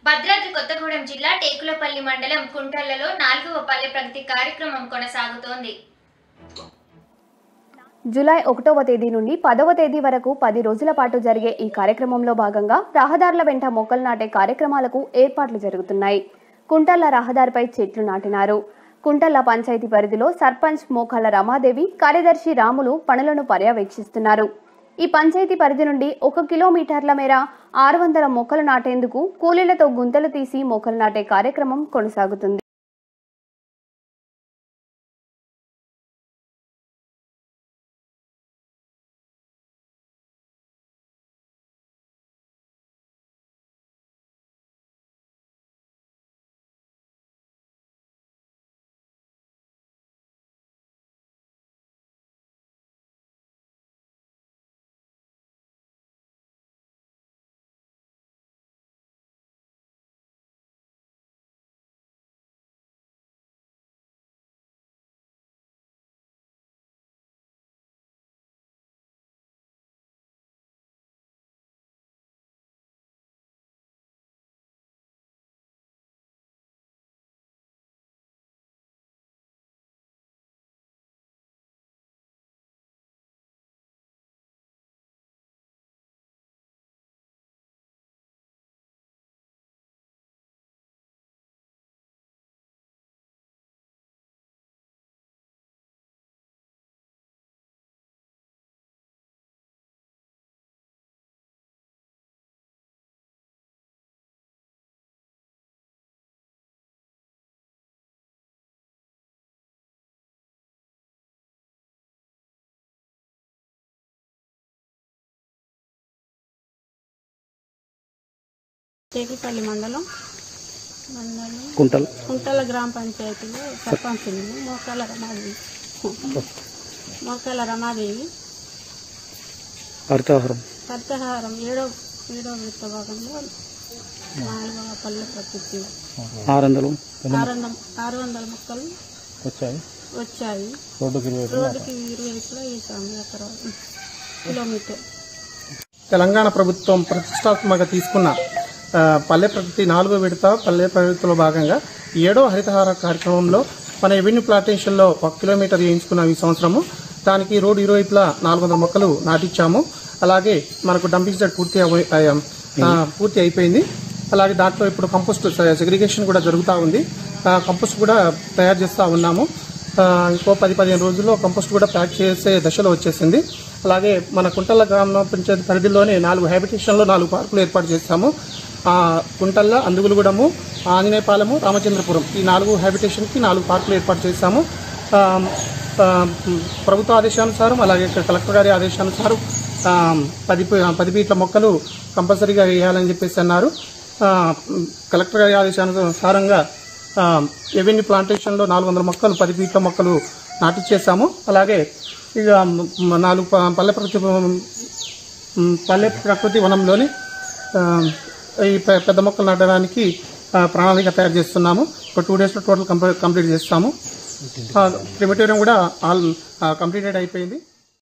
భద్రాద్రి కొత్తగూడెం జిల్లా టేకులపల్లి మండలం కుంటలలో 4వ పల్లె ప్రగతి కార్యక్రమం కొనసాగుతోంది. జూలై 1వ తేదీ నుండి 10వ తేదీ వరకు 10 రోజుల పాటు జరిగే ఈ కార్యక్రమంలో భాగంగా రహదారుల వెంట మొక్కలు నాటే కార్యక్రమాలకు ఏర్పాట్లు జరుగుతున్నాయి. కుంటల రహదారిపై చెట్లు నాటినారు. కుంటల పంచాయతీ పరిధిలో సర్పంచ్ మోకాళ్ల రమాదేవి, కార్యదర్శి రాములు పనులను పర్యవేక్షిస్తున్నారు. ఈ పంచాయతీ పరిధి నుండి 1 కిలోమీటర్ల మేర 600 మొక్కలు నాటేందుకు కూలీలతో గుంతలు తీసి మొక్కలు నాటే కార్యక్రమం కొనసాగుతుంది. టేకులపల్లి మండలం కుంటల గ్రామ పంచాయతీలో సర్పంచ్ మోకాల రమాదేవి హరితహారం 7వ విడత భాగంలో 4వ పల్లె ప్రకృతి 600 మొక్కలు వచ్చాయి. రోడ్డుకి 20 వేసాము కిలోమీటర్. తెలంగాణ ప్రభుత్వం ప్రతిష్టాత్మకంగా తీసుకున్న పల్లె ప్రగతి 4వ విడత పల్లె ప్రగతిలో భాగంగా 7వ హరితహార కార్యక్రమంలో మన రెవెన్యూ ప్లాంటేషన్లో 1 కిలోమీటర్ వేయించుకున్నాం. ఈ సంవత్సరము దానికి రోడ్డు ఇరువైపులా 400 మొక్కలు నాటించాము. అలాగే మనకు డంపింగ్ సెట్ పూర్తి అయిపోయింది. అలాగే దాంట్లో ఇప్పుడు కంపోస్ట్ సెగ్రిగేషన్ కూడా జరుగుతూ ఉంది. కంపోస్ట్ కూడా తయారు చేస్తూ ఉన్నాము. ఇంకో 10-15 రోజుల్లో కంపోస్ట్ కూడా ప్యాక్ చేసే దశలో వచ్చేసింది. అలాగే మన కుంటల గ్రామ పంచాయతీ పరిధిలోనే 4 హ్యాబిటేషన్లో 4 పార్కులు ఏర్పాటు చేస్తాము. కుంటల్ల, అందుగులగూడెము, ఆంజనేయపాలెము, రామచంద్రపురం ఈ 4 హ్యాబిటేషన్కి 4 పార్కులు ఏర్పాటు చేశాము. ప్రభుత్వ ఆదేశానుసారం అలాగే కలెక్టర్ గారి ఆదేశానుసారం 10 ఫీట్ల మొక్కలు కంపల్సరీగా వేయాలని చెప్పేసి అన్నారు. కలెక్టర్ గారి ఆదేశానుసారంగా రెవెన్యూ ప్లాంటేషన్లో 400 మొక్కలు 10 ఫీట్ల మొక్కలు నాటించేసాము. అలాగే ఇక 4 పల్లె ప్రకృతి వనంలోని ఈ పెద్ద మొక్కలు నాటడానికి ప్రణాళిక తయారు చేస్తున్నాము. ఒక 2 డేస్లో టోటల్ కంప్లీట్ చేస్తాము. క్రిమిటోరియం కూడా కంప్లీటెడ్ అయిపోయింది.